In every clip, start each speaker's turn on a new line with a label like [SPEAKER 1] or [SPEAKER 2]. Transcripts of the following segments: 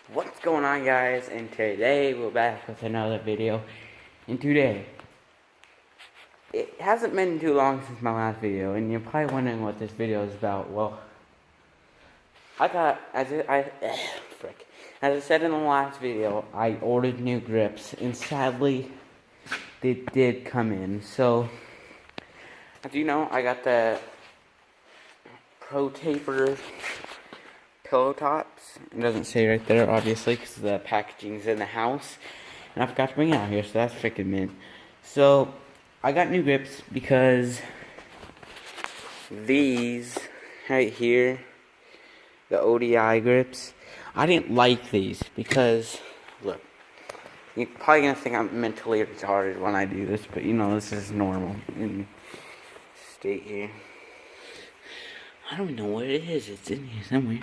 [SPEAKER 1] What's going on, guys? And today we're back with another video. And today, it hasn't been too long since my last video, and you're probably wondering what this video is about. Well, I got, as I said in the last video, I ordered new grips, and sadly, they did come in. So, as you know, I got the Pro Taper Pillowtops. It doesn't say right there, obviously, because the packaging's in the house. And I forgot to bring it out here, so that's freaking mint. So, I got new grips because these right here, the ODI grips, I didn't like these because, look, you're probably going to think I'm mentally retarded when I do this, but you know, this is normal in state here. I don't know what it is, it's in here somewhere.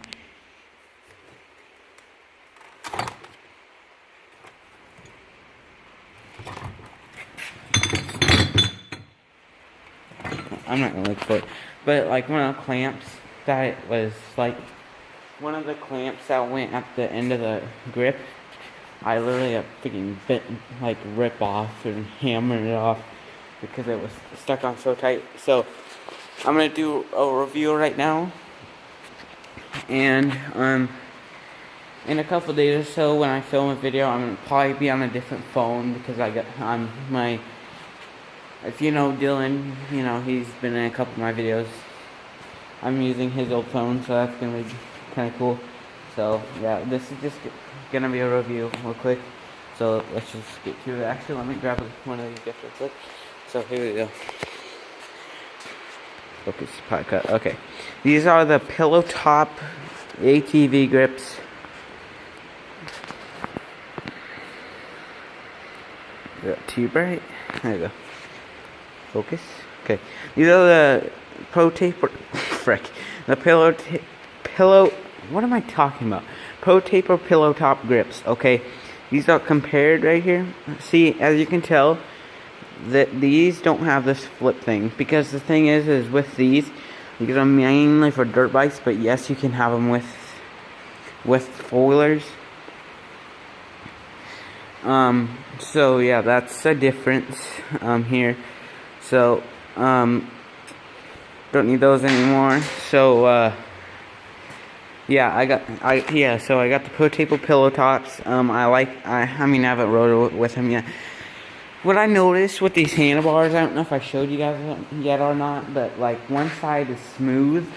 [SPEAKER 1] I'm not gonna look for it, but like one of the clamps that was like one of the clamps that went at the end of the grip, I literally freaking rip off and hammered it off because it was stuck on so tight. So I'm gonna do a review right now, and in a couple days or so when I film a video, I'm gonna probably be on a different phone because if you know Dylan, you know, he's been in a couple of my videos. I'm using his old phone, so that's going to be kind of cool. So, yeah, this is just going to be a review real quick. So, let's just get to it. Actually, let me grab one of these gifts real quick. So, here we go. Focus, pot cut. Okay. These are the Pillowtop ATV grips. Is that too bright? There you go. Focus. Okay. These are the Pro Taper. The pillow. What am I talking about? Pro Taper Pillowtop grips. Okay. These are compared right here. See, as you can tell, that these don't have this flip thing because the thing is with these are mainly for dirt bikes. But yes, you can have them with four-wheelers. So yeah, that's a difference here. So, don't need those anymore. So, yeah, I got the Pro Taper Pillowtops. I haven't rode with them yet. What I noticed with these handlebars, I don't know if I showed you guys yet or not, but like one side is smooth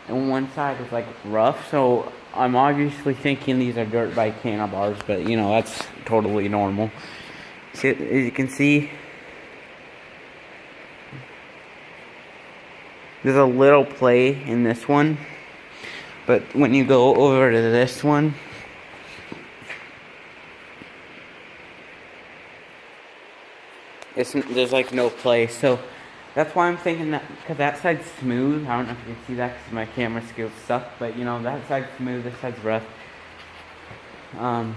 [SPEAKER 1] and one side is like rough. So I'm obviously thinking these are dirt bike handlebars, but you know, that's totally normal. So, as you can see, there's a little play in this one, but when you go over to this one, there's like no play. So that's why I'm thinking that, because that side's smooth. I don't know if you can see that because my camera skills suck, but you know, that side's smooth, this side's rough. So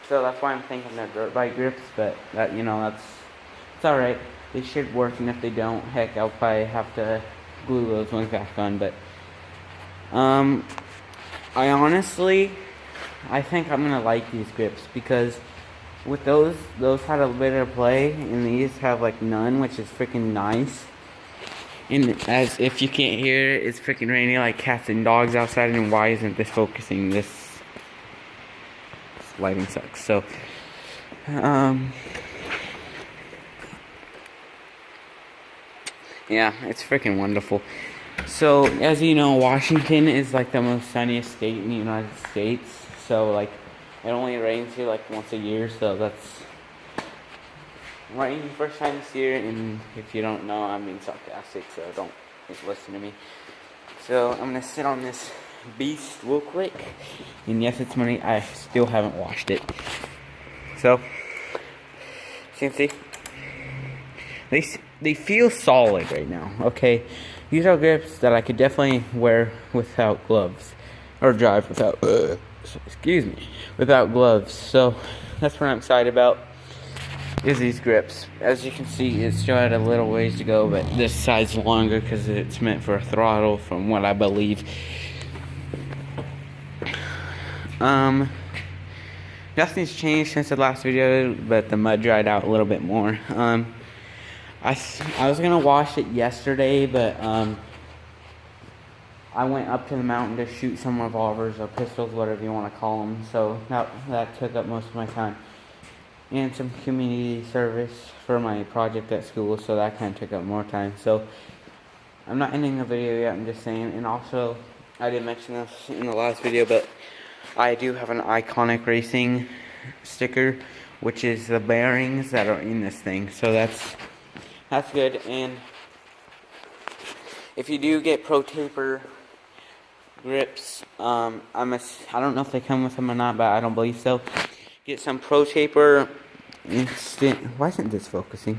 [SPEAKER 1] that's why I'm thinking they're dirt bike grips, but that, you know, it's alright. They should work, and if they don't, heck, I'll probably have to glue those ones back on. But I think I'm gonna like these grips because with those had a bit of play, and these have like none, which is freaking nice. And as if you can't hear it, it's freaking raining like cats and dogs outside. And why isn't this focusing? This lighting sucks. So yeah, it's freaking wonderful. So, as you know, Washington is like the most sunniest state in the United States. So, like, it only rains here like once a year. So, that's rainy first time this year. And if you don't know, I'm being sarcastic. So, don't listen to me. So, I'm going to sit on this beast real quick. And yes, it's money. I still haven't washed it. So, as you can see, they feel solid right now, okay? These are grips that I could definitely wear without gloves. Or drive without, without gloves. So, that's what I'm excited about, is these grips. As you can see, it still had a little ways to go, but this side's longer because it's meant for a throttle, from what I believe. Nothing's changed since the last video, but the mud dried out a little bit more. I was gonna wash it yesterday, but I went up to the mountain to shoot some revolvers or pistols, whatever you want to call them. So that took up most of my time, and some community service for my project at school. So that kind of took up more time. So I'm not ending the video yet. I'm just saying. And also, I didn't mention this in the last video, but I do have an Iconic Racing sticker, which is the bearings that are in this thing. So that's good. And if you do get Pro Taper grips, I don't know if they come with them or not, but I don't believe so. Get some Pro Taper instant. Why isn't this focusing?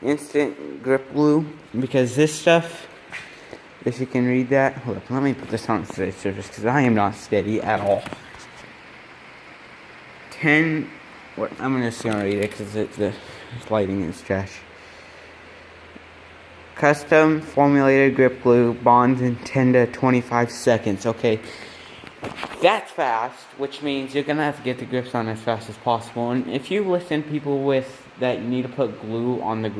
[SPEAKER 1] Instant grip glue, because this stuff, if you can read that, hold up, let me put this on steady surface because I am not steady at all. I'm just gonna read it because the lighting is trash. Custom formulated grip glue bonds in 10 to 25 seconds. Okay, that's fast, which means you're gonna have to get the grips on as fast as possible. And if you listen to people with that you need to put glue on the,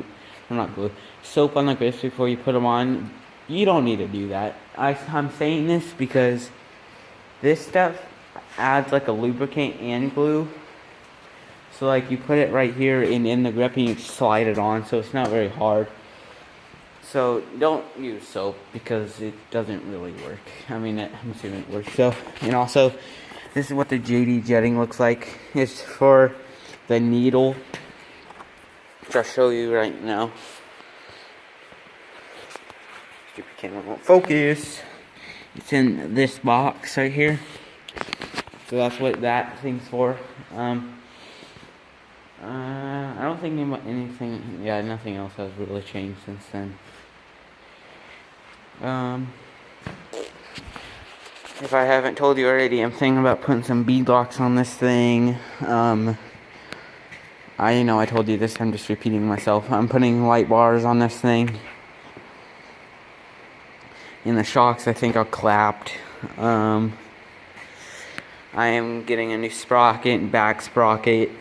[SPEAKER 1] not glue, soap on the grips before you put them on, you don't need to do that. I'm saying this because this stuff adds like a lubricant and glue. So like you put it right here in the grip and you slide it on, so it's not very hard. So don't use soap because it doesn't really work. I mean, I'm assuming it works. So, and also, this is what the JD jetting looks like. It's for the needle, which I'll show you right now. Stupid camera won't focus. It's in this box right here. So that's what that thing's for. I don't think anything. Yeah, nothing else has really changed since then. If I haven't told you already, I'm thinking about putting some bead locks on this thing. I know I told you this, I'm just repeating myself. I'm putting light bars on this thing. And the shocks, I think, are clapped. I am getting a new sprocket and back sprocket.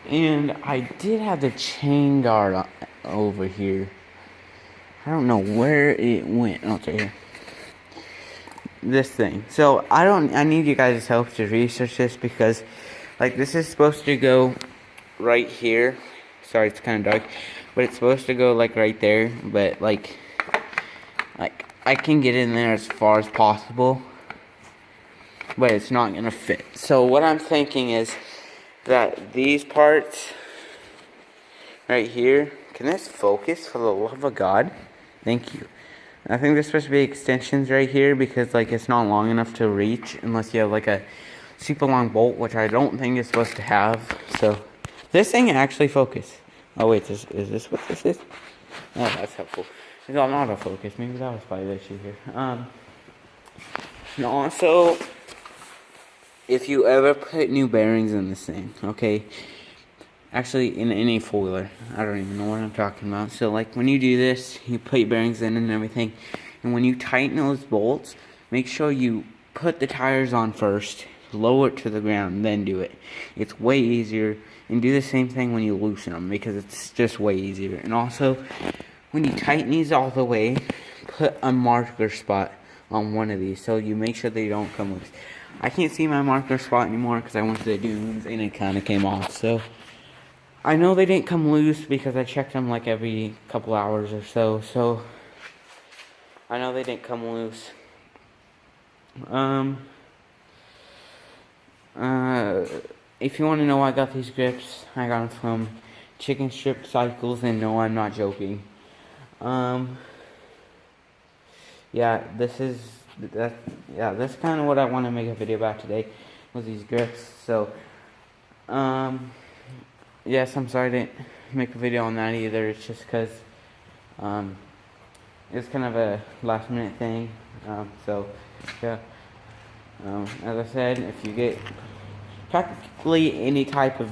[SPEAKER 1] And I did have the chain guard over here. I don't know where it went. Oh, it's right here. This thing. So I need you guys' help to research this because, like, this is supposed to go right here. Sorry, it's kind of dark, but it's supposed to go like right there. But like I can get in there as far as possible, but it's not gonna fit. So what I'm thinking is that these parts right here. Can this focus for the love of God? Thank you. I think there's supposed to be extensions right here because like it's not long enough to reach unless you have like a super long bolt, which I don't think it's supposed to have. So this thing actually focus. Oh wait, is this what this is? Oh, that's helpful. It's on autofocus. Maybe that was probably the issue here. And also, if you ever put new bearings in this thing, okay, actually in any foiler, I don't even know what I'm talking about. So like when you do this, you put your bearings in and everything, and when you tighten those bolts, make sure you put the tires on first, lower it to the ground, then do it. It's way easier. And do the same thing when you loosen them because it's just way easier. And also, when you tighten these all the way, put a marker spot on one of these so you make sure they don't come loose. I can't see my marker spot anymore because I went to the dunes and it kind of came off. So I know they didn't come loose because I checked them like every couple hours or so. So I know they didn't come loose. If you want to know why I got these grips, I got them from Chicken Strip Cycles, and no, I'm not joking. Yeah, that's kind of what I want to make a video about today, was these grips. So, yes, I'm sorry I didn't make a video on that either. It's just because, it's kind of a last minute thing. So, yeah. As I said, if you get practically any type of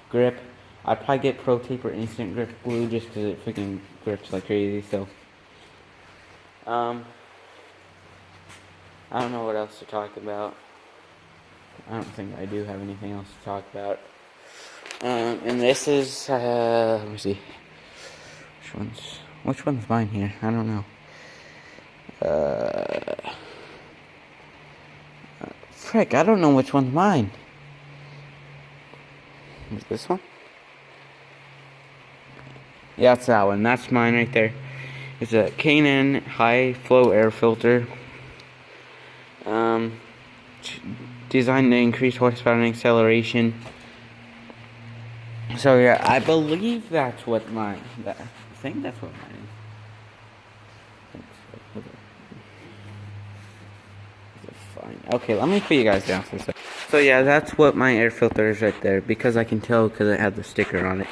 [SPEAKER 1] grip, I'd probably get Pro Taper Instant Grip Glue just because it freaking grips like crazy. So, I don't know what else to talk about. I don't think I do have anything else to talk about. And this is, let me see. Which one's mine here? I don't know. Frick, I don't know which one's mine. Is this one? Yeah, it's that one. That's mine right there. It's a K&N high flow air filter. Designed to increase horsepower and acceleration. So yeah, I believe that's what mine. I think that's what mine is. Fine. Okay, let me put you guys down for a second. So yeah, that's what my air filter is right there, because I can tell because it had the sticker on it.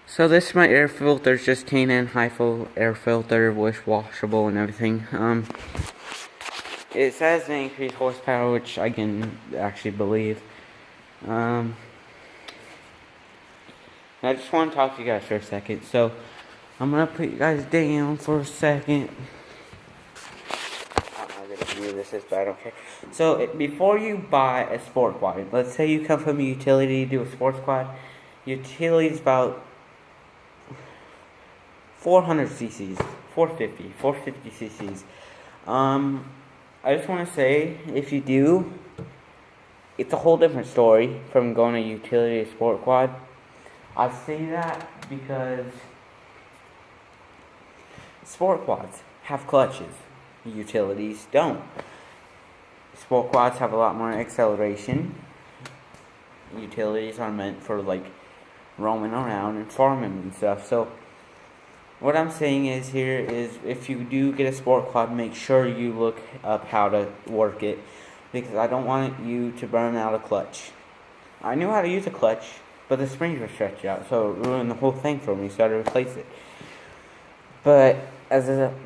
[SPEAKER 1] So this is my air filter. It's just K&N high flow air filter, washable and everything. It says to increase horsepower, which I can actually believe. I just want to talk to you guys for a second. So I'm gonna put you guys down for a second. I'm not gonna do this, but I don't care. So before you buy a sport quad, let's say you come from a utility to do a sports quad. Utility is about 400 cc's, 450 cc's. I just want to say, if you do, it's a whole different story from going to utility to sport quad. I say that because sport quads have clutches, utilities don't. Sport quads have a lot more acceleration. Utilities are meant for like roaming around and farming and stuff. So what I'm saying is here is, if you do get a sport quad, make sure you look up how to work it, because I don't want you to burn out a clutch. I knew how to use a clutch, but the springs were stretched out, so it ruined the whole thing for me, so I had to replace it. But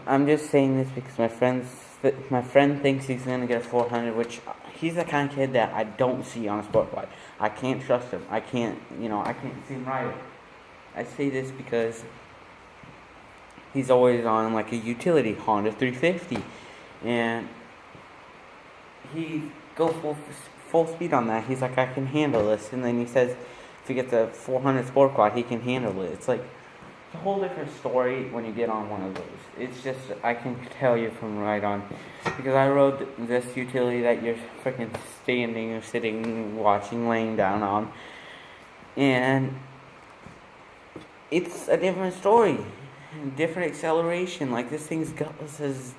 [SPEAKER 1] I'm just saying this because my friend thinks he's gonna get a 400, which he's the kind of kid that I don't see on a sport quad. I can't trust him. I can't see him ride it. I say this because he's always on like a utility Honda 350, and he go full speed on that. He's like, I can handle this, and then he says if he gets a 400 sport quad, he can handle it. It's like a whole different story when you get on one of those. It's just, I can tell you from right on, because I rode this utility that you're freaking standing or sitting, watching, laying down on, and it's a different story. Different acceleration. Like, this thing's gutless as,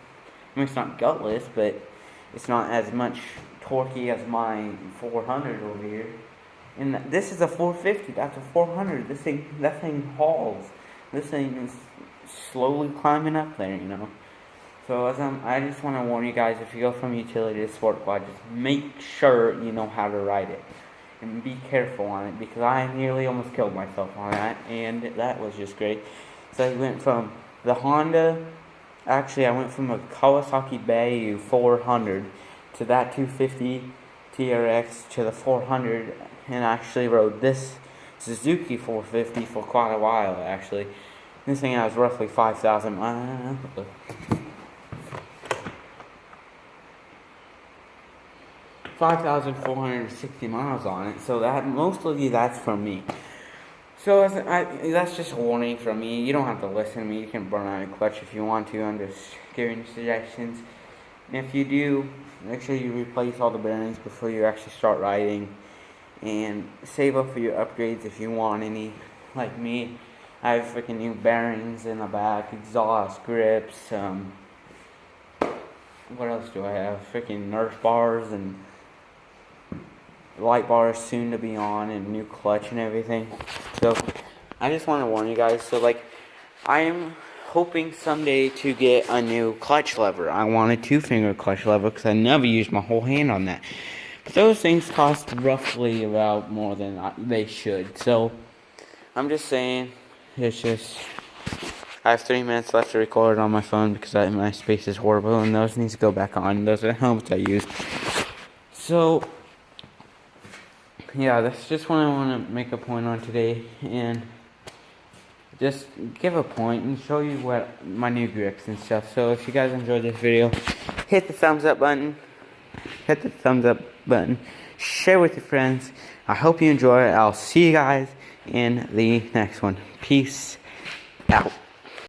[SPEAKER 1] I mean, it's not gutless, but it's not as much torquey as my 400 over here. And this is a 450. That's a 400. That thing hauls. This thing is slowly climbing up there, you know. So I just want to warn you guys, if you go from utility to sport quad, just make sure you know how to ride it, and be careful on it, because I nearly almost killed myself on that, and that was just great. So I went from the Honda, actually I went from a Kawasaki Bayu 400 to that 250 TRX to the 400, and actually rode this Suzuki 450 for quite a while actually. This thing has roughly 5,000 miles. 5,460 miles on it, so that mostly that's from me. So that's just a warning from me. You don't have to listen to me. You can burn out your clutch if you want to. I'm just giving you suggestions. And if you do, make sure you replace all the bearings before you actually start riding. And save up for your upgrades if you want any. Like me, I have freaking new bearings in the back, exhaust, grips. What else do I have? Freaking Nerf bars and light bars soon to be on, and new clutch and everything. So I just want to warn you guys. So like, I am hoping someday to get a new clutch lever. I want a 2-finger clutch lever because I never used my whole hand on that. But those things cost roughly about more than they should. So I'm just saying, it's just, I have 3 minutes left to record on my phone because my space is horrible, and those needs to go back on. Those are the helmets I use. So yeah, that's just what I want to make a point on today, and just give a point and show you what my new grips and stuff. So if you guys enjoyed this video, hit the thumbs up button. Share with your friends. I hope you enjoy it. I'll see you guys in the next one. Peace out.